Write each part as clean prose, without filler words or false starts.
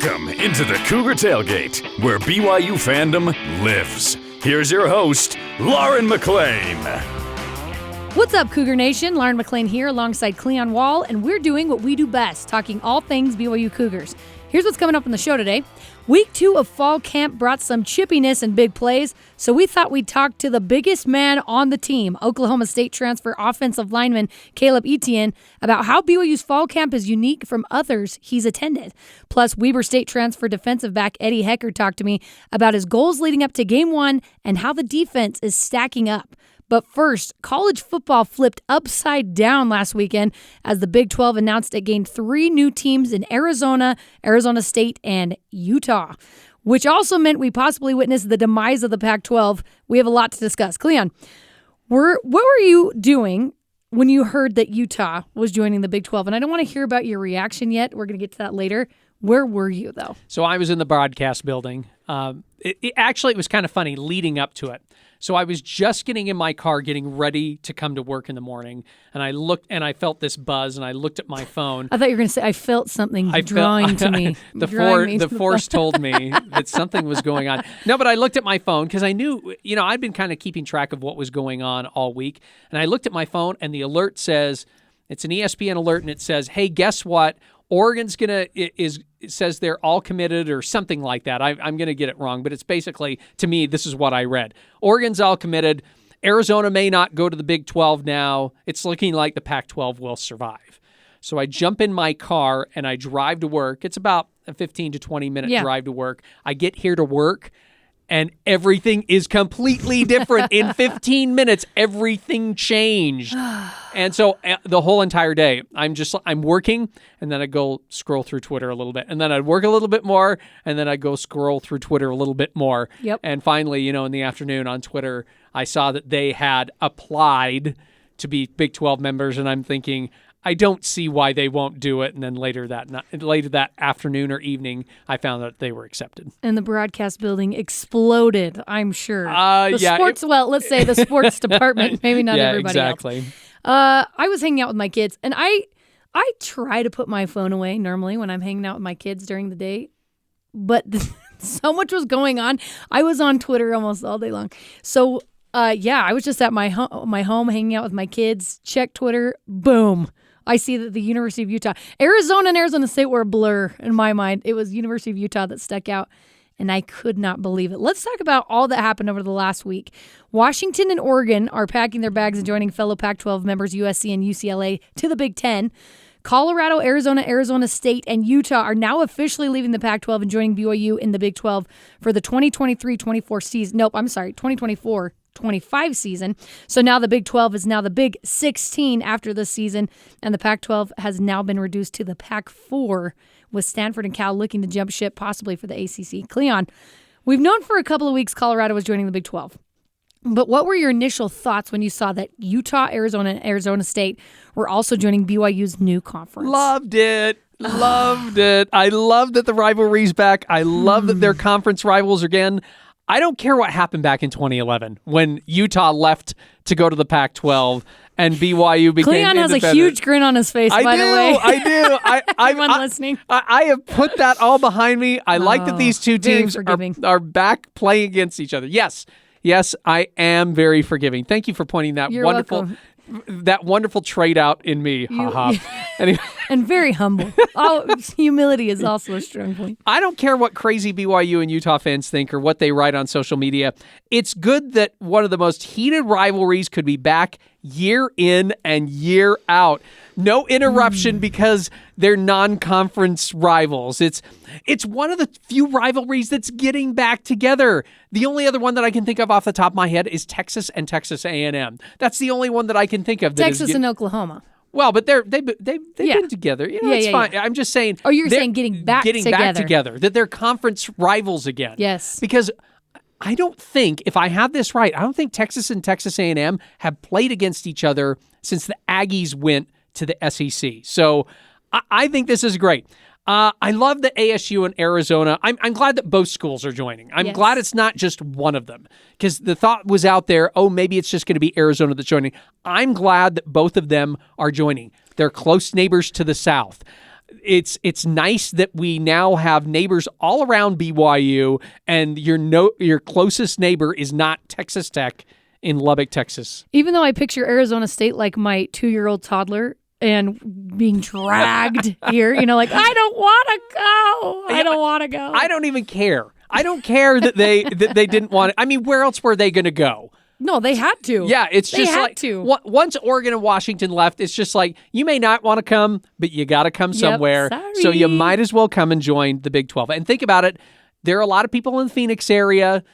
Welcome into the Cougar Tailgate, where BYU fandom lives. Here's your host, Lauren McLean. What's up, Cougar Nation? Lauren McLean here alongside Cleon Wall, and we're doing what we do best, talking all things BYU Cougars. Here's what's coming up on the show today. Week 2 of fall camp brought some chippiness and big plays, so we thought we'd talk to the biggest man on the team, Oklahoma State transfer offensive lineman Caleb Etienne, about how BYU's fall camp is unique from others he's attended. Plus, Weber State transfer defensive back Eddie Heckard talked to me about his goals leading up to Game 1 and how the defense is stacking up. But first, college football flipped upside down last weekend as the Big 12 announced it gained 3 new teams in Arizona, Arizona State, and Utah, which also meant we possibly witnessed the demise of the Pac-12. We have a lot to discuss. Cleon, what were you doing when you heard that Utah was joining the Big 12? And I don't want to hear about your reaction yet. We're going to get to that later. Where were you, though? So I was in the broadcast building. It was kind of funny leading up to it. So I was just getting in my car, getting ready to come to work in the morning, and I looked and I felt this buzz, and I looked at my phone. I thought you were going to say I felt something drawing to me. The force told me that something was going on. No, but I looked at my phone because I knew, I'd been kind of keeping track of what was going on all week, and I looked at my phone, and the alert says, it's an ESPN alert, and it says, hey, guess what? Oregon's it says they're all committed or something like that. I'm going to get it wrong, but it's basically, to me, this is what I read. Oregon's all committed. Arizona may not go to the Big 12 now. It's looking like the Pac-12 will survive. So I jump in my car and I drive to work. It's about a 15 to 20 minute drive to work. I get here to work and everything is completely different. In 15 minutes, everything changed. And so the whole entire day, I'm working, and then I go scroll through Twitter a little bit. And then I'd work a little bit more, and then I'd go scroll through Twitter a little bit more. Yep. And finally, in the afternoon on Twitter, I saw that they had applied to be Big 12 members, and I'm thinking, I don't see why they won't do it. And then later that afternoon or evening, I found that they were accepted. And the broadcast building exploded, I'm sure. Let's say the sports department, maybe not everybody exactly. else. I was hanging out with my kids, and I try to put my phone away normally when I'm hanging out with my kids during the day, but so much was going on. I was on Twitter almost all day long. So, I was just at my home hanging out with my kids, check Twitter, boom. I see that the University of Utah, Arizona and Arizona State were a blur in my mind. It was University of Utah that stuck out, and I could not believe it. Let's talk about all that happened over the last week. Washington and Oregon are packing their bags and joining fellow Pac-12 members USC and UCLA to the Big 10. Colorado, Arizona, Arizona State, and Utah are now officially leaving the Pac-12 and joining BYU in the Big 12 for the 2023-24 season. 2024-25 season. So now the Big 12 is now the Big 16 after this season, and the Pac-12 has now been reduced to the Pac-4, with Stanford and Cal looking to jump ship possibly for the ACC. Cleon, we've known for a couple of weeks Colorado was joining the Big 12. But what were your initial thoughts when you saw that Utah, Arizona, and Arizona State were also joining BYU's new conference? Loved it. Loved it. I love that the rivalry's back. I love that they're conference rivals again. I don't care what happened back in 2011 when Utah left to go to the Pac-12 and BYU became Cleon has a huge grin on his face, by the way. I do. Everyone listening. I have put that all behind me. I like that these two teams are back playing against each other. Yes, I am very forgiving. Thank you for pointing that welcome. That wonderful trait out in me. Anyway. And very humble. Humility is also a strong point. I don't care what crazy BYU and Utah fans think or what they write on social media. It's good that one of the most heated rivalries could be back year in and year out. No interruption because they're non-conference rivals. It's one of the few rivalries that's getting back together. The only other one that I can think of off the top of my head is Texas and Texas A&M. That's the only one that I can think of. Texas and Oklahoma. Well, but they've been together. It's fine. Yeah. I'm just saying. Oh, you're saying getting back together. That they're conference rivals again. Yes. Because I don't think, if I have this right, I don't think Texas and Texas A&M have played against each other since the Aggies went to the SEC. So I think this is great. I love that ASU and Arizona. I'm glad that both schools are joining. I'm glad it's not just one of them, because the thought was out there, maybe it's just going to be Arizona that's joining. I'm glad that both of them are joining. They're close neighbors to the south. it's nice that we now have neighbors all around BYU, and your closest neighbor is not Texas Tech in Lubbock, Texas. Even though I picture Arizona State like my 2-year-old toddler and being dragged here, like, I don't want to go. I don't want to go. I don't even care. I don't care that they didn't want it. I mean, where else were they going to go? No, they had to. Yeah, it's just they had like to. Once Oregon and Washington left, it's just like, you may not want to come, but you got to come somewhere. Sorry. So you might as well come and join the Big 12. And think about it. There are a lot of people in the Phoenix area.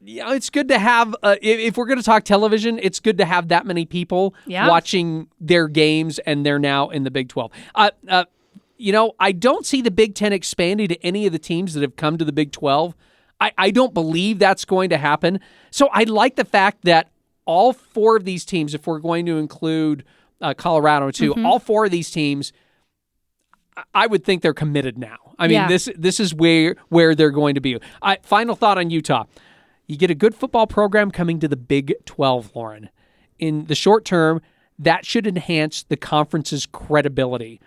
It's good to have, if we're going to talk television, it's good to have that many people watching their games, and they're now in the Big 12. I don't see the Big 10 expanding to any of the teams that have come to the Big 12. I don't believe that's going to happen. So I like the fact that all 4 of these teams, if we're going to include Colorado too, all 4 of these teams, I would think they're committed now. I mean, this is where they're going to be. Final thought on Utah. You get a good football program coming to the Big 12, Lauren. In the short term, that should enhance the conference's credibility.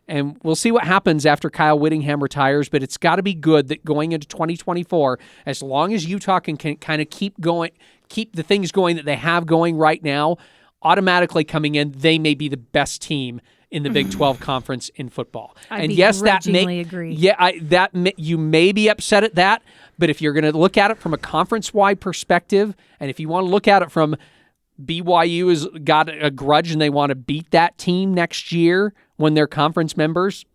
And we'll see what happens after Kyle Whittingham retires, but it's got to be good that going into 2024, as long as Utah can kind of keep the things going that they have going right now, automatically coming in, they may be the best team in the Big 12 conference in football. Agree. Yeah, you may be upset at that, but if you're going to look at it from a conference-wide perspective, and if you want to look at it from BYU has got a grudge and they want to beat that team next year when they're conference members,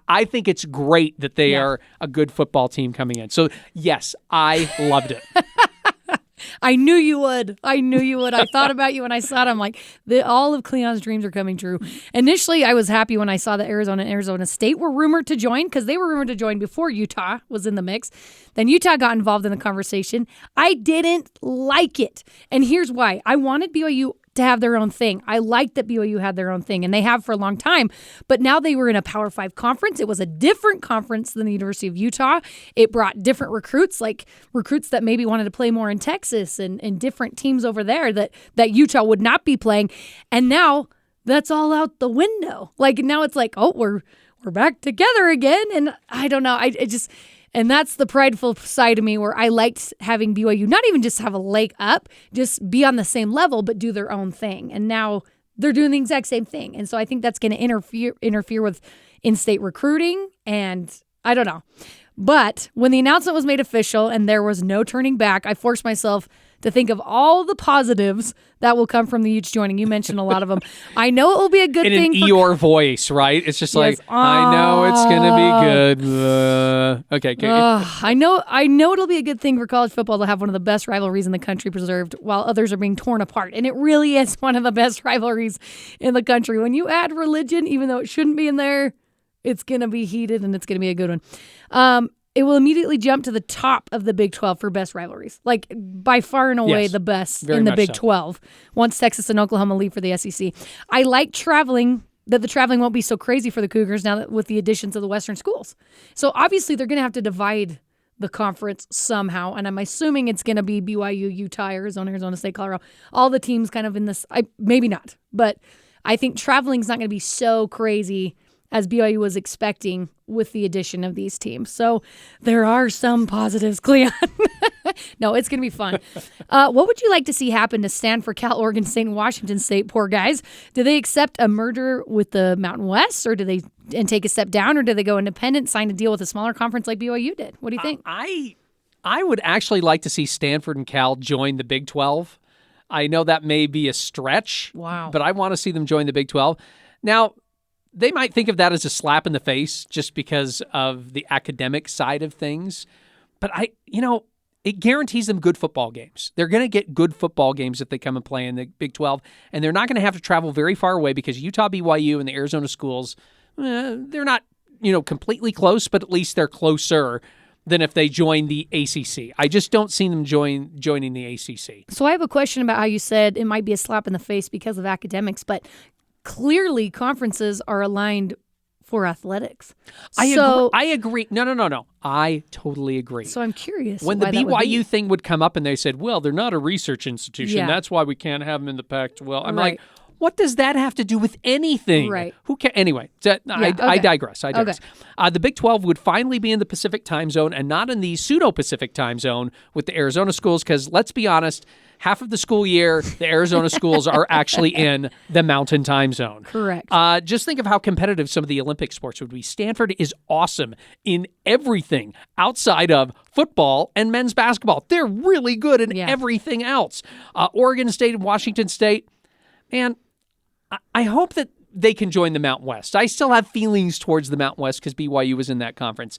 I think it's great that they are a good football team coming in. So, yes, I loved it. I knew you would. I thought about you when I saw it. I'm like, all of Cleon's dreams are coming true. Initially, I was happy when I saw that Arizona and Arizona State were rumored to join, because they were rumored to join before Utah was in the mix. Then Utah got involved in the conversation. I didn't like it. And here's why. I wanted BYU to have their own thing. I liked that BYU had their own thing, and they have for a long time. But now they were in a Power 5 conference. It was a different conference than the University of Utah. It brought different recruits, like recruits that maybe wanted to play more in Texas and different teams over there that Utah would not be playing. And now that's all out the window. Like, now it's like, oh, we're back together again. And I don't know. And that's the prideful side of me, where I liked having BYU not even just have a leg up, just be on the same level, but do their own thing. And now they're doing the exact same thing. And so I think that's going to interfere with in-state recruiting. And I don't know. But when the announcement was made official and there was no turning back, I forced myself to think of all the positives that will come from the Utes joining. You mentioned a lot of them. I know it will be a good thing. In an Eeyore voice, right? It's just like, I know it's going to be good. Okay. I know it'll be a good thing for college football to have one of the best rivalries in the country preserved while others are being torn apart. And it really is one of the best rivalries in the country. When you add religion, even though it shouldn't be in there, it's going to be heated and it's going to be a good one. It will immediately jump to the top of the Big 12 for best rivalries. Like, by far and away the best in the Big 12 once Texas and Oklahoma leave for the SEC. I like that the traveling won't be so crazy for the Cougars now that with the additions of the Western schools. So obviously they're going to have to divide the conference somehow, and I'm assuming it's going to be BYU, Utah, Arizona State, Colorado, all the teams kind of in this. Maybe not, but I think traveling's not going to be so crazy as BYU was expecting with the addition of these teams. So there are some positives, Cleon. No, it's going to be fun. What would you like to see happen to Stanford, Cal, Oregon State, and Washington State? Poor guys. Do they accept a merger with the Mountain West, or do they take a step down, or do they go independent, sign a deal with a smaller conference like BYU did? What do you think? I would actually like to see Stanford and Cal join the Big 12. I know that may be a stretch, but I want to see them join the Big 12. Now, they might think of that as a slap in the face just because of the academic side of things. But it guarantees them good football games. They're going to get good football games if they come and play in the Big 12. And they're not going to have to travel very far away because Utah, BYU, and the Arizona schools, they're not, completely close, but at least they're closer than if they join the ACC. I just don't see them joining the ACC. So I have a question about how you said it might be a slap in the face because of academics, but clearly conferences are aligned for athletics. I agree. No. I totally agree. So I'm curious. When the BYU thing would come up and they said, well, they're not a research institution. Yeah. That's why we can't have them in the Pac-12. I'm like, What does that have to do with anything? Right. Who can? Anyway, I digress. Okay. The Big 12 would finally be in the Pacific time zone and not in the pseudo-Pacific time zone with the Arizona schools, because let's be honest, half of the school year, the Arizona schools are actually in the Mountain time zone. Correct. Just think of how competitive some of the Olympic sports would be. Stanford is awesome in everything outside of football and men's basketball. They're really good in everything else. Oregon State and Washington State, man, I hope that they can join the Mountain West. I still have feelings towards the Mountain West because BYU was in that conference.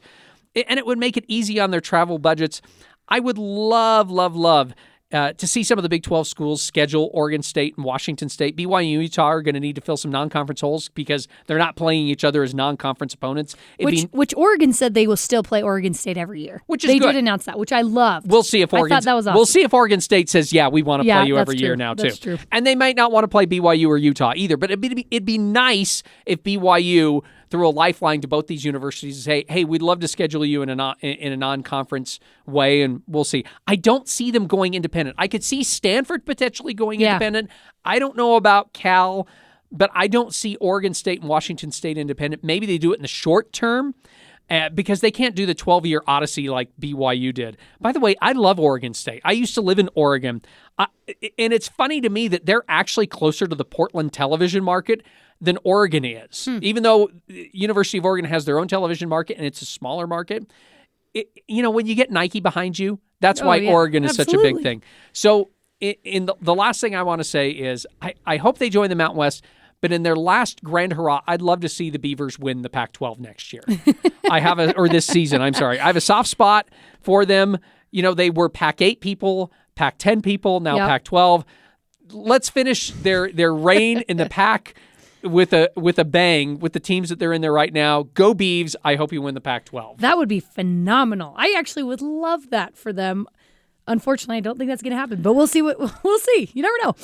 And it would make it easy on their travel budgets. I would love to see some of the Big 12 schools schedule Oregon State and Washington State. BYU and Utah are going to need to fill some non-conference holes because they're not playing each other as non-conference opponents. Which Oregon said they will still play Oregon State every year. Which is good. They good. did announce that, which I loved. We'll see if Oregon. I thought that was awesome. We'll see if Oregon State says, "Yeah, we want to play you every year now too." That's true. And they might not want to play BYU or Utah either. But it'd be nice if BYU threw a lifeline to both these universities and say, "Hey, we'd love to schedule you in a non-conference way," and we'll see. I don't see them going independent. I could see Stanford potentially going independent. I don't know about Cal, but I don't see Oregon State and Washington State independent. Maybe they do it in the short term because they can't do the 12-year odyssey like BYU did. By the way, I love Oregon State. I used to live in Oregon, and it's funny to me that they're actually closer to the Portland television market than Oregon is. Even though University of Oregon has their own television market and it's a smaller market, when you get Nike behind you, that's why Oregon is such a big thing. So in the last thing I want to say is I hope they join the Mountain West, but in their last grand hurrah, I'd love to see the Beavers win the Pac-12 next year. This season, I'm sorry. I have a soft spot for them. They were Pac-8 people, Pac-10 people, now Pac-12. Let's finish their reign in the Pac with a bang with the teams that they're in there right now. Go Beavs. I hope you win the Pac-12. That would be phenomenal. I actually would love that for them. Unfortunately, I don't think that's going to happen, but we'll see. We'll see. You never know.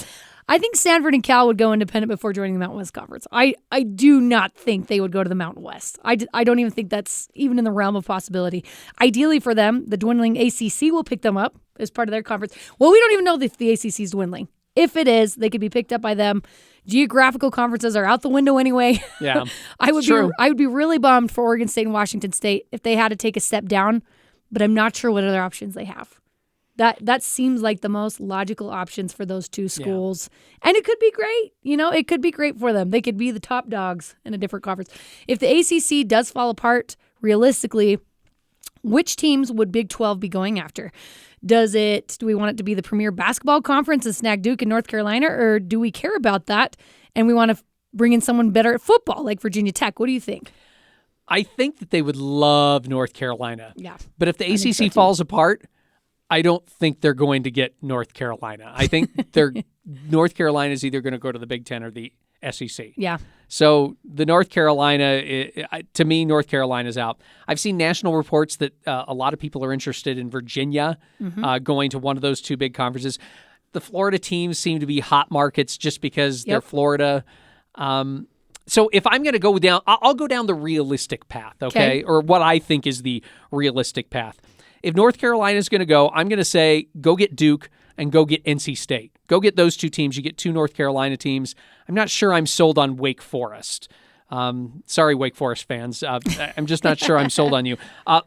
I think Stanford and Cal would go independent before joining the Mountain West Conference. I do not think they would go to the Mountain West. I don't even think that's even in the realm of possibility. Ideally for them, the dwindling ACC will pick them up as part of their conference. Well, we don't even know if the ACC is dwindling. If it is, they could be picked up by them. Geographical conferences are out the window anyway. Yeah, I would be really bummed for Oregon State and Washington State if they had to take a step down, but I'm not sure what other options they have. That seems like the most logical options for those two schools. Yeah. And it could be great. It could be great for them. They could be the top dogs in a different conference. If the ACC does fall apart, realistically, which teams would Big 12 be going after? Do we want it to be the premier basketball conference and snag Duke and North Carolina, or do we care about that and we want to bring in someone better at football like Virginia Tech? What do you think? I think that they would love North Carolina. Yeah. But if the ACC falls apart, I don't think they're going to get North Carolina. I think North Carolina is either going to go to the Big Ten or the SEC. Yeah. So the North Carolina, to me, North Carolina's out. I've seen national reports that a lot of people are interested in Virginia going to one of those two big conferences. The Florida teams seem to be hot markets just because they're Florida. So if I'm going to go down, I'll go down the realistic path, okay? Or what I think is the realistic path. If North Carolina is going to go, I'm going to say go get Duke and go get NC State. Go get those two teams. You get two North Carolina teams. I'm not sure I'm sold on Wake Forest. Sorry, Wake Forest fans. I'm just not sure I'm sold on you.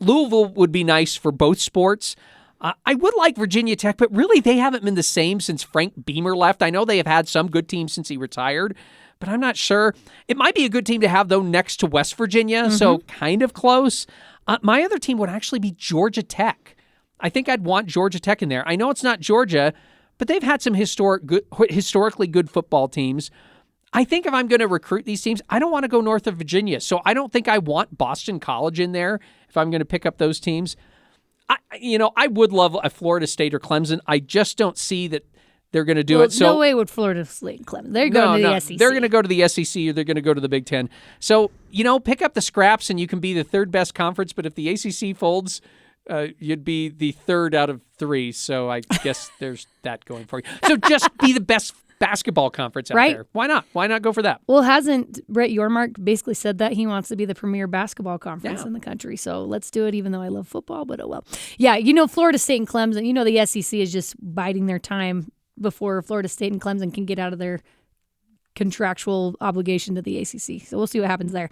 Louisville would be nice for both sports. I would like Virginia Tech, but really they haven't been the same since Frank Beamer left. I know they have had some good teams since he retired, but I'm not sure. It might be a good team to have, though, next to West Virginia, so kind of close. My other team would actually be Georgia Tech. I think I'd want Georgia Tech in there. I know it's not Georgia, but they've had some historically good football teams. I think if I'm going to recruit these teams, I don't want to go north of Virginia. So I don't think I want Boston College in there if I'm going to pick up those teams. I would love a Florida State or Clemson. I just don't see that they're going to do it. So no way would Florida State and Clemson. They're going to the SEC. They're going to go to the SEC or they're going to go to the Big Ten. So, pick up the scraps and you can be the third best conference. But if the ACC folds, you'd be the third out of three. So I guess there's that going for you. So just be the best basketball conference out there. Why not? Why not go for that? Well, hasn't Brett Yormark basically said that he wants to be the premier basketball conference in the country? So let's do it, even though I love football, but oh well. Yeah, Florida State and Clemson, the SEC is just biding their time before Florida State and Clemson can get out of their contractual obligation to the ACC. So we'll see what happens there.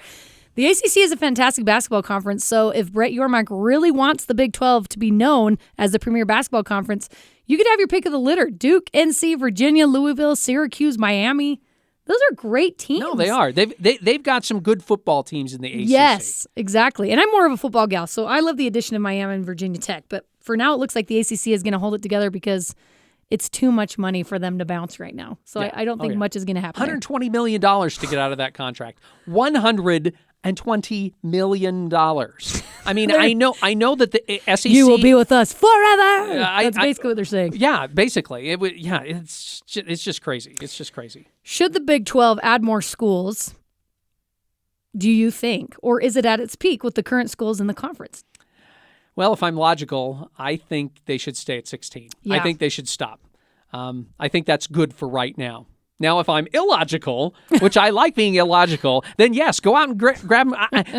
The ACC is a fantastic basketball conference, so if Brett Yormark really wants the Big 12 to be known as the premier basketball conference, you could have your pick of the litter. Duke, NC, Virginia, Louisville, Syracuse, Miami. Those are great teams. No, they are. They've got some good football teams in the ACC. Yes, exactly. And I'm more of a football gal, so I love the addition of Miami and Virginia Tech. But for now, it looks like the ACC is going to hold it together because it's too much money for them to bounce right now. So yeah. I don't think much is going to happen. $120 million to get out of that contract. $120 million. I mean, I know that the SEC. You will be with us forever. That's basically what they're saying. Yeah, basically. It's just crazy. It's just crazy. Should the Big 12 add more schools, do you think? Or is it at its peak with the current schools in the conference? Well, if I'm logical, I think they should stay at 16. Yeah. I think they should stop. I think that's good for right now. Now, if I'm illogical, which I like being illogical, then yes, go out and grab them.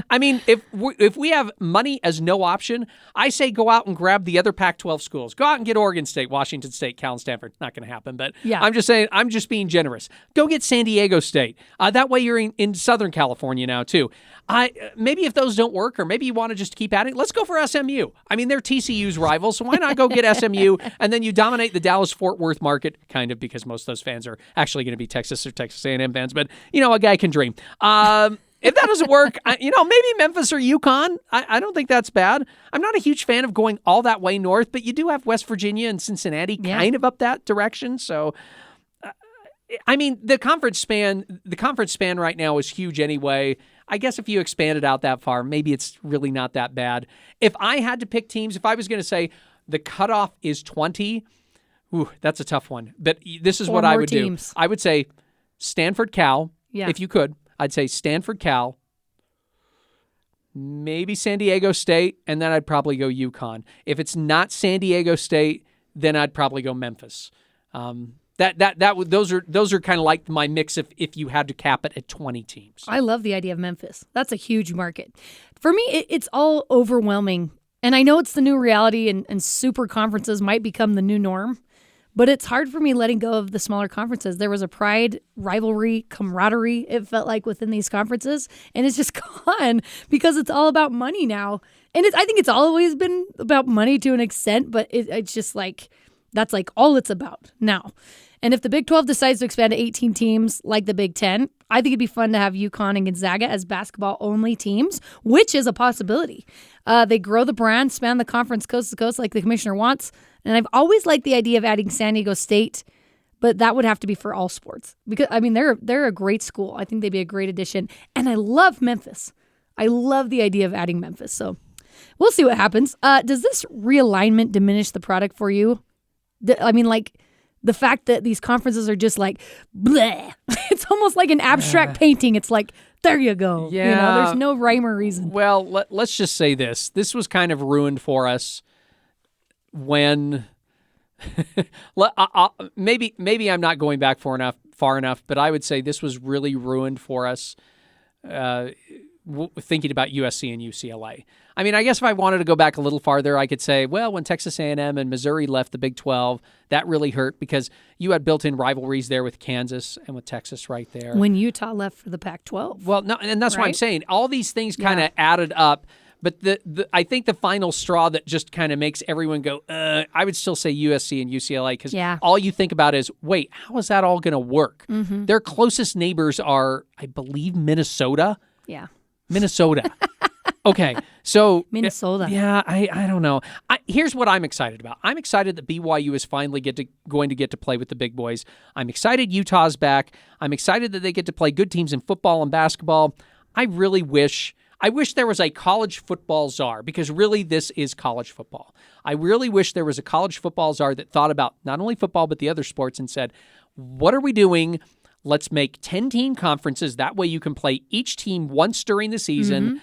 I mean, if we have money as no option, I say go out and grab the other Pac-12 schools. Go out and get Oregon State, Washington State, Cal, and Stanford. Not going to happen, but yeah. I'm just saying, I'm just being generous. Go get San Diego State. That way you're in Southern California now, too. Maybe if those don't work, or maybe you want to just keep adding, let's go for SMU. I mean, they're TCU's rivals, so why not go get SMU, and then you dominate the Dallas-Fort Worth market, kind of, because most of those fans are actually going to be Texas or Texas A&M fans, but, a guy can dream. If that doesn't work, maybe Memphis or UConn. I don't think that's bad. I'm not a huge fan of going all that way north, but you do have West Virginia and Cincinnati kind of up that direction, so... I mean, the conference span right now is huge anyway. I guess if you expand it out that far, maybe it's really not that bad. If I had to pick teams, if I was going to say the cutoff is 20, that's a tough one. But this is what I would do. I would say Stanford, Cal, if you could. I'd say Stanford, Cal, maybe San Diego State, and then I'd probably go UConn. If it's not San Diego State, then I'd probably go Memphis. Those are kind of like my mix if you had to cap it at 20 teams. I love the idea of Memphis. That's a huge market. For me, it's all overwhelming. And I know it's the new reality and super conferences might become the new norm, but it's hard for me letting go of the smaller conferences. There was a pride, rivalry, camaraderie, it felt like, within these conferences, and it's just gone because it's all about money now. And I think it's always been about money to an extent, but it's just like, that's like all it's about now. And if the Big 12 decides to expand to 18 teams like the Big 10, I think it'd be fun to have UConn and Gonzaga as basketball-only teams, which is a possibility. They grow the brand, span the conference coast to coast like the commissioner wants. And I've always liked the idea of adding San Diego State, but that would have to be for all sports. Because, I mean, they're a great school. I think they'd be a great addition. And I love Memphis. I love the idea of adding Memphis. So we'll see what happens. Does this realignment diminish the product for you? I mean, like... the fact that these conferences are just like, bleh. It's almost like an abstract painting. It's like, there you go. Yeah. There's no rhyme or reason. Well, let's just say this. This was kind of ruined for us when... maybe I'm not going back far enough, but I would say this was really ruined for us thinking about USC and UCLA. I mean, I guess if I wanted to go back a little farther, I could say, well, when Texas A&M and Missouri left the Big 12, that really hurt because you had built-in rivalries there with Kansas and with Texas right there. When Utah left for the Pac-12. Well, no, and that's what I'm saying. All these things kind of added up, but I think the final straw that just kind of makes everyone go, I would still say USC and UCLA because all you think about is, wait, how is that all going to work? Mm-hmm. Their closest neighbors are, I believe, Minnesota. Yeah. Minnesota. Okay, so... Minnesota. Yeah, I don't know. Here's what I'm excited about. I'm excited that BYU is finally going to get to play with the big boys. I'm excited Utah's back. I'm excited that they get to play good teams in football and basketball. I wish there was a college football czar, because really this is college football. I really wish there was a college football czar that thought about not only football but the other sports and said, what are we doing? Let's make 10-team conferences. That way you can play each team once during the season. Mm-hmm.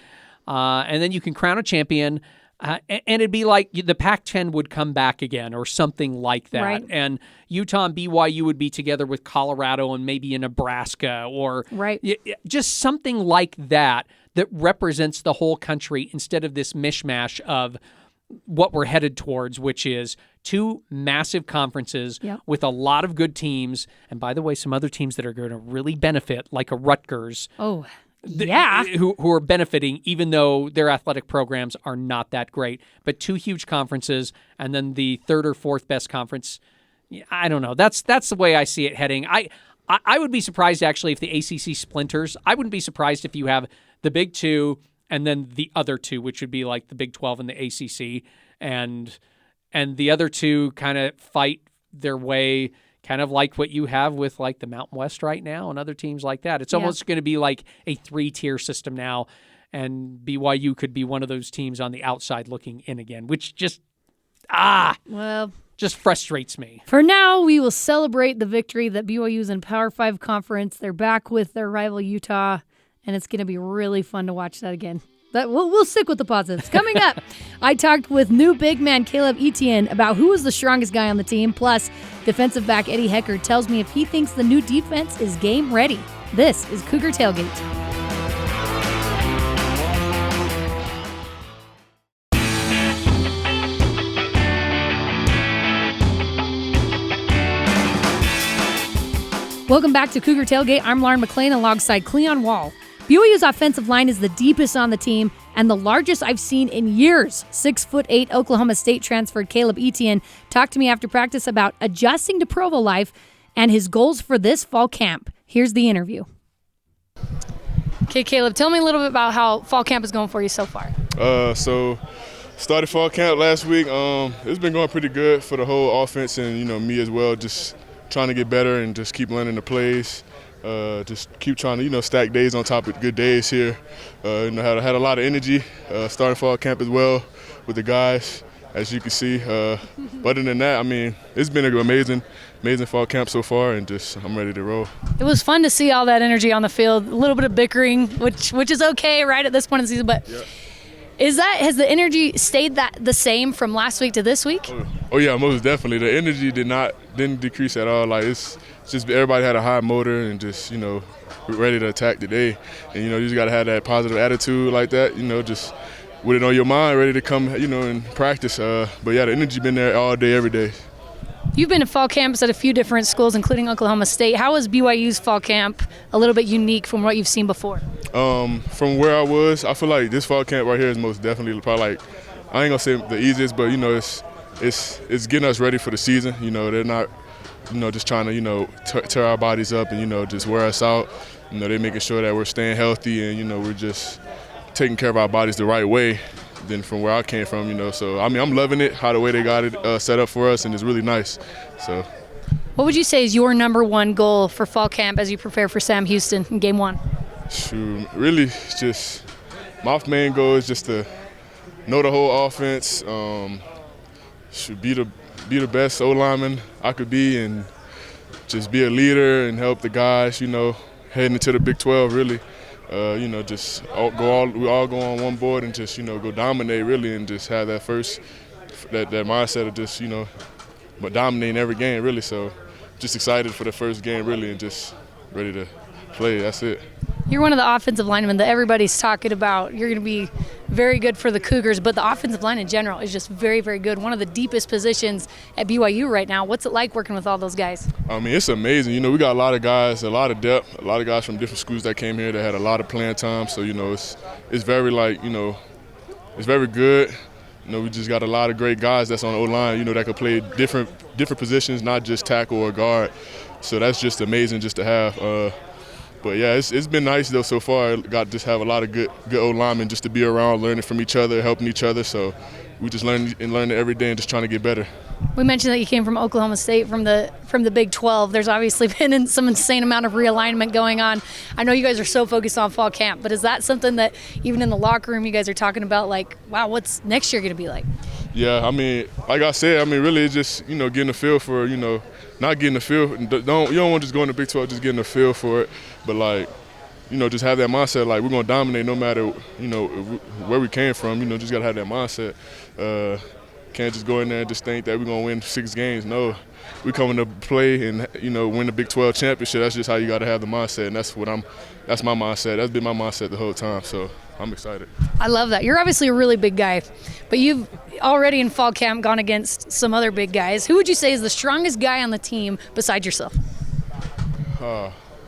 And then you can crown a champion, and it'd be like the Pac-10 would come back again or something like that. Right. And Utah and BYU would be together with Colorado and maybe in Nebraska or just something like that represents the whole country instead of this mishmash of what we're headed towards, which is two massive conferences Yep. with a lot of good teams. And by the way, some other teams that are going to really benefit, like a Rutgers. Oh, yeah. Who are benefiting, even though their athletic programs are not that great. But two huge conferences, and then the third or fourth best conference. I don't know. That's the way I see it heading. I would be surprised, actually, if the ACC splinters. I wouldn't be surprised if you have the Big Two and then the other two, which would be like the Big 12 and the ACC, and the other two kind of fight their way, kind of like what you have with like the Mountain West right now and other teams like that. It's almost going to be like a 3-tier system now, and BYU could be one of those teams on the outside looking in again, which just just frustrates me. For now, we will celebrate the victory that BYU is in Power 5 conference. They're back with their rival Utah, and it's going to be really fun to watch that again. But we'll stick with the positives. Coming up, I talked with new big man Caleb Etienne about who is the strongest guy on the team. Plus, defensive back Eddie Heckard tells me if he thinks the new defense is game ready. This is Cougar Tailgate. Welcome back to Cougar Tailgate. I'm Lauren McLean alongside Cleon Wall. BYU's offensive line is the deepest on the team and the largest I've seen in years. 6'8" Oklahoma State transferred Caleb Etienne talked to me after practice about adjusting to Provo life and his goals for this fall camp. Here's the interview. Okay, Caleb, tell me a little bit about how fall camp is going for you so far. So started fall camp last week. It's been going pretty good for the whole offense and, me as well, just trying to get better and just keep learning the plays. Just keep trying to, stack days on top of good days here. Had a lot of energy starting fall camp as well with the guys, as you can see. But other than that, it's been an amazing fall camp so far, and I'm ready to roll. It was fun to see all that energy on the field. A little bit of bickering, which is okay right at this point in the season, but yeah. Has the energy stayed the same from last week to this week? Oh yeah, most definitely. The energy didn't decrease at all. Like it's just everybody had a high motor and just ready to attack the day. And you just gotta have that positive attitude like that. Just with it on your mind, ready to come and practice. But yeah, the energy been there all day, every day. You've been to fall camps at a few different schools, including Oklahoma State. How is BYU's fall camp a little bit unique from what you've seen before? From where I was, I feel like this fall camp right here is most definitely probably like, I ain't gonna say the easiest, but it's getting us ready for the season. They're not, just trying to tear our bodies up and just wear us out. They're making sure that we're staying healthy and we're just taking care of our bodies the right way than from where I came from. So I'm loving it, how the way they got it set up for us, and it's really nice. So, what would you say is your number one goal for fall camp as you prepare for Sam Houston in Game 1? Shoot, really, just my main goal is just to know the whole offense. Should be the best O-lineman I could be, and just be a leader and help the guys. Heading into the Big 12, really. Just we all go on one board and just go dominate really, and just have that that mindset of just but dominating every game really. So just excited for the first game really, and just ready to play. That's it. You're one of the offensive linemen that everybody's talking about. You're going to be very good for the Cougars, but the offensive line in general is just very, very good. One of the deepest positions at BYU right now. What's it like working with all those guys? It's amazing. We got a lot of guys, a lot of depth, a lot of guys from different schools that came here that had a lot of playing time. So, it's very it's very good. We just got a lot of great guys that's on the O-line, that could play different positions, not just tackle or guard. So that's just amazing just to have. But yeah, it's been nice though so far. Got to just have a lot of good O-linemen just to be around, learning from each other, helping each other. So we just learn every day and just trying to get better. We mentioned that you came from Oklahoma State from the Big 12. There's obviously been some insane amount of realignment going on. I know you guys are so focused on fall camp, but is that something that even in the locker room you guys are talking about, like, wow, what's next year going to be like? Yeah, like I said, really it's just, getting a feel for, not getting a feel. You don't want to just go in the Big 12, just getting a feel for it. But, just have that mindset, like, we're going to dominate no matter, where we came from. Just got to have that mindset. Can't just go in there and just think that we're going to win 6 games. No, we coming to play and, win the Big 12 championship. That's just how you got to have the mindset, and that's my mindset. That's been my mindset the whole time, so I'm excited. I love that. You're obviously a really big guy, but you've already in fall camp gone against some other big guys. Who would you say is the strongest guy on the team besides yourself?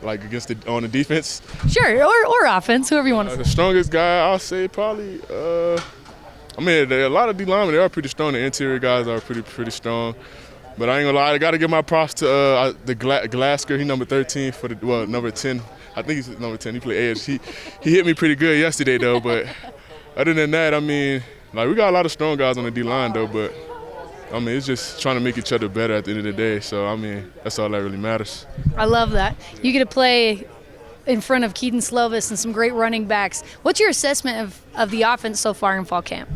Like on the defense? Sure, or offense, whoever you want to say. The strongest guy, I'll say probably, a lot of D linemen, they are pretty strong. The interior guys are pretty strong. But I ain't gonna lie, I got to give my props to the Glasgow. He's number 13 number 10. I think he's number 10. He played edge. He hit me pretty good yesterday, though. But other than that, we got a lot of strong guys on the D-line, though. But, it's just trying to make each other better at the end of the day. So, that's all that really matters. I love that. You get to play in front of Keaton Slovis and some great running backs. What's your assessment of the offense so far in fall camp?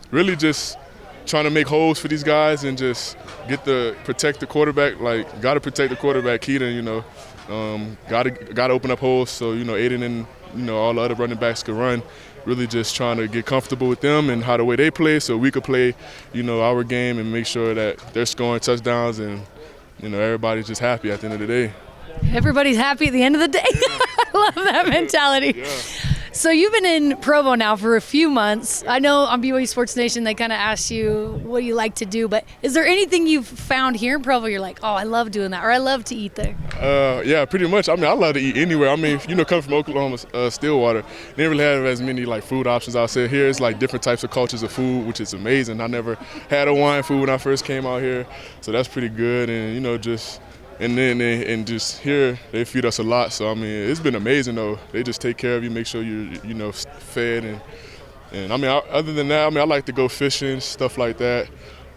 Really just trying to make holes for these guys and just protect the quarterback. Got to protect the quarterback, Keaton, got to open up holes so, Aiden and, all the other running backs could run. Really just trying to get comfortable with them and how the way they play so we could play, our game and make sure that they're scoring touchdowns and, everybody's just happy at the end of the day. Everybody's happy at the end of the day. I love that mentality. Yeah. So you've been in Provo now for a few months. I know on BYU Sports Nation they kind of asked you what you like to do, but is there anything you've found here in Provo you're like, oh, I love doing that, or I love to eat there? Yeah, pretty much. I love to eat anywhere. Coming from Oklahoma, Stillwater, they didn't really have as many food options. I'll say here it's different types of cultures of food, which is amazing. I never had Hawaiian food when I first came out here, so that's pretty good. And And then just here they feed us a lot, so it's been amazing though. They just take care of you, make sure you're fed, and other than that, I like to go fishing, stuff like that.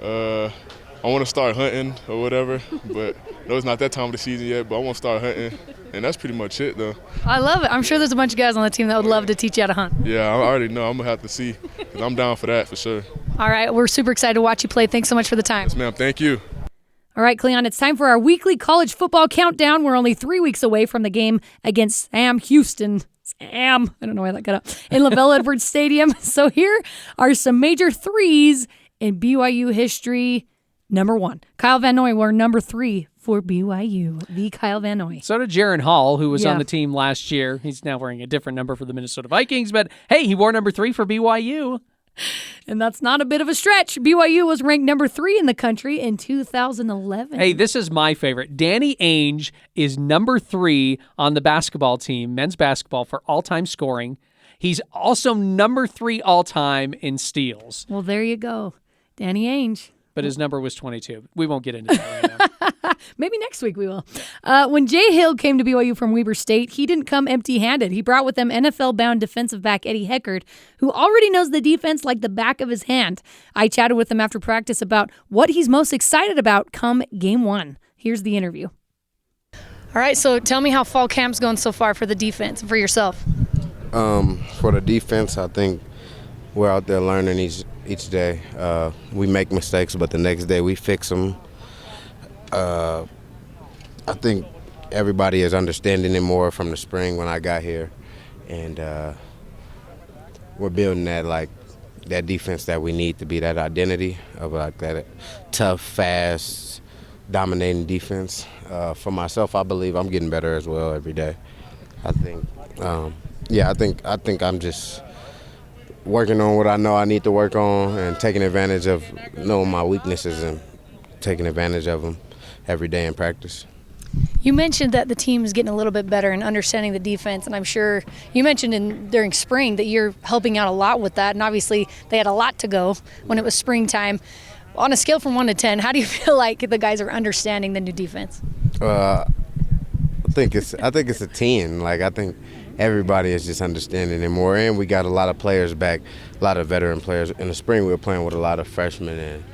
I want to start hunting or whatever, but no, it's not that time of the season yet. But I want to start hunting, and that's pretty much it though. I love it. I'm sure there's a bunch of guys on the team that would love to teach you how to hunt. Yeah, I already know. I'm gonna have to see, 'cause I'm down for that for sure. All right, we're super excited to watch you play. Thanks so much for the time. Yes, ma'am. Thank you. All right, Cleon, it's time for our weekly college football countdown. We're only 3 weeks away from the game against Sam Houston. I don't know why that got up. In Lavelle Edwards Stadium. So here are some major threes in BYU history. Number 1, Kyle Van Noy wore number 3 for BYU. The Kyle Van Noy. So did Jaron Hall, who was on the team last year. He's now wearing a different number for the Minnesota Vikings, but hey, he wore number 3 for BYU. And that's not a bit of a stretch. BYU was ranked number 3 in the country in 2011. Hey, this is my favorite. Danny Ainge is number 3 on the basketball team, men's basketball, for all-time scoring. He's also number 3 all-time in steals. Well, there you go. Danny Ainge. But his number was 22. We won't get into that right now. Maybe next week we will. When Jay Hill came to BYU from Weber State, he didn't come empty-handed. He brought with him NFL-bound defensive back Eddie Heckard, who already knows the defense like the back of his hand. I chatted with him after practice about what he's most excited about come Game 1. Here's the interview. All right, so tell me how fall camp's going so far for the defense, for yourself. For the defense, I think we're out there learning each day. We make mistakes, but the next day we fix them. I think everybody is understanding it more from the spring when I got here, and we're building that defense that we need to be that identity of that tough, fast, dominating defense. For myself, I believe I'm getting better as well every day. I think, I think I'm just working on what I know I need to work on and taking advantage of knowing my weaknesses and taking advantage of them every day in practice. You mentioned that the team is getting a little bit better in understanding the defense, and I'm sure you mentioned during spring that you're helping out a lot with that, and obviously they had a lot to go when it was springtime. On a scale from 1 to 10, how do you feel like the guys are understanding the new defense? I think it's a 10. I think everybody is just understanding it more, and we got a lot of players back, a lot of veteran players. In the spring, we were playing with a lot of freshmen and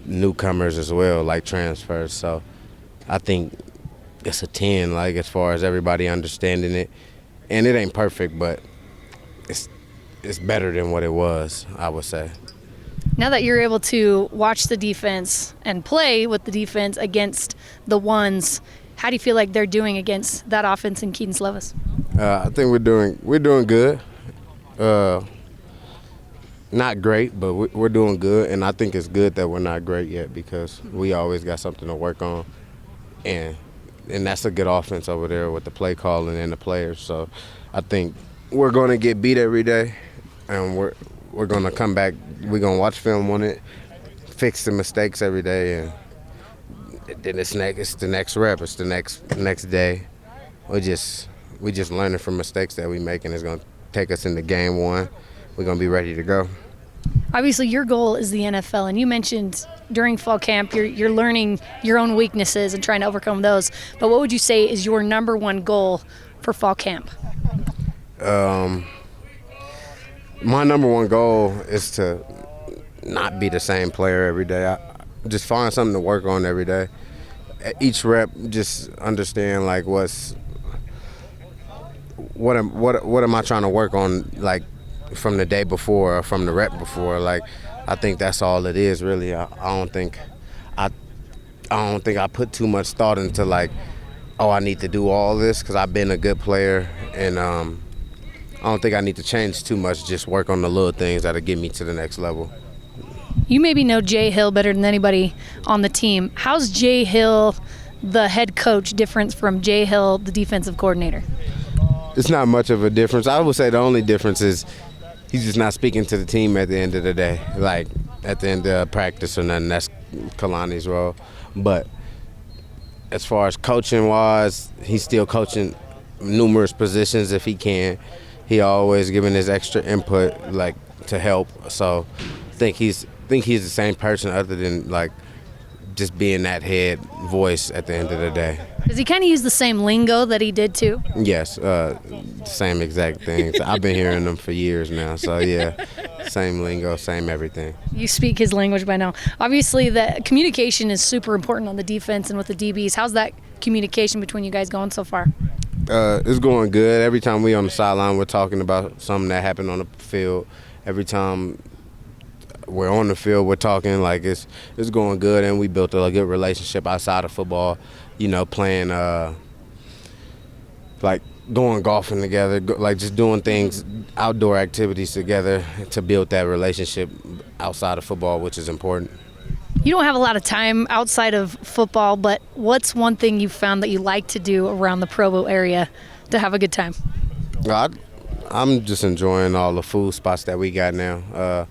newcomers as well, like transfers. So I think it's a 10, as far as everybody understanding it. And it ain't perfect, but it's better than what it was, I would say. Now that you're able to watch the defense and play with the defense against the ones, how do you feel like they're doing against that offense in Keaton Slovis? I think we're doing good. not great, but we're doing good, and I think it's good that we're not great yet because we always got something to work on, and that's a good offense over there with the play calling and the players. So I think we're going to get beat every day, and we're going to come back. We're going to watch film on it, fix the mistakes every day, and then it's the next rep. It's the next day. We just learning from mistakes that we make, and it's going to take us into game one. We're going to be ready to go. Obviously, your goal is the NFL, and you mentioned during fall camp you're learning your own weaknesses and trying to overcome those. But what would you say is your number one goal for fall camp? My number one goal is to not be the same player every day. I just find something to work on every day. Each rep, just understand like what am I trying to work on, like from the day before or from the rep before. Like I think that's all it is really. I don't think I put too much thought into like, oh, I need to do all this because I've been a good player, and I don't think I need to change too much. Just work on the little things that'll get me to the next level. You maybe know Jay Hill better than anybody on the team. How's Jay Hill, the head coach, different from Jay Hill, the defensive coordinator? It's not much of a difference. I would say the only difference is he's just not speaking to the team at the end of the day, like at the end of practice or nothing. That's Kalani's role. But as far as coaching-wise, he's still coaching numerous positions if he can. He always giving his extra input, like, to help. So I think he's the same person other than, like, just being that head voice at the end of the day. Does he kind of use the same lingo that he did too? Yes, same exact things. I've been hearing them for years now. So, yeah, same lingo, same everything. You speak his language by now. Obviously, the communication is super important on the defense and with the DBs. How's that communication between you guys going so far? It's going good. Every time we on the sideline, we're talking about something that happened on the field. Every time we're on the field, we're talking. Like it's going good, and we built a good relationship outside of football. You know, playing like going golfing together, like just doing things, outdoor activities together to build that relationship outside of football, which is important. You don't have a lot of time outside of football, but what's one thing you found that you like to do around the Provo area to have a good time? I'm just enjoying all the food spots that we got now.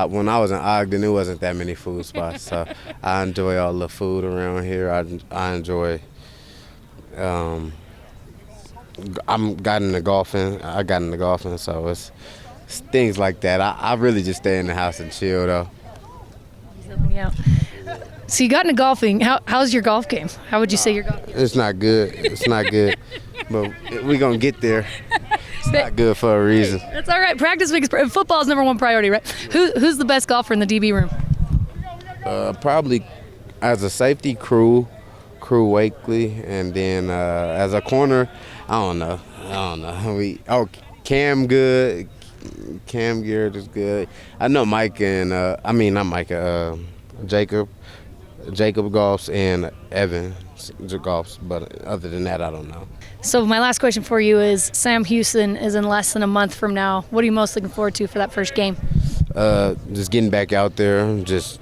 When I was in Ogden, it wasn't that many food spots, so I enjoy all the food around here. I enjoy. I got into golfing, so it's things like that. I really just stay in the house and chill, though. Yeah. So you got into golfing. How's your golf game? How would you say your golf game? It's not good. It's not good, but we're gonna get there. It's not good for a reason. That's all right. Practice makes football is number one priority, right? Who's the best golfer in the DB room? Probably as a safety, Crew Wakely, and then as a corner, I don't know. Cam good. Cam Garrett is good. I know Mike and not Mike. Jacob golfs and Evan golfs, but other than that, I don't know. So my last question for you is: Sam Houston is in less than a month from now. What are you most looking forward to for that first game? Just getting back out there, that's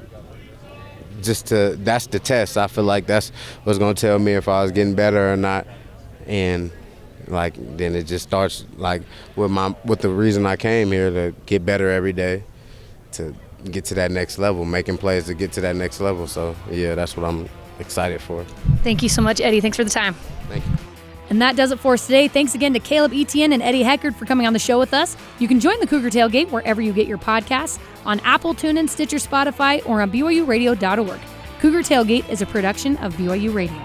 the test. I feel like that's what's gonna tell me if I was getting better or not, and then it just starts with the reason I came here to get better every day, to get to that next level, making plays to get to that next level. So yeah, that's what I'm excited for. Thank you so much, Eddie. Thanks for the time. Thank you. And that does it for us today. Thanks again to Caleb Etienne and Eddie Heckard for coming on the show with us. You can join the Cougar Tailgate wherever you get your podcasts, on Apple, TuneIn, Stitcher, Spotify, or on BYURadio.org. Cougar Tailgate is a production of BYU Radio.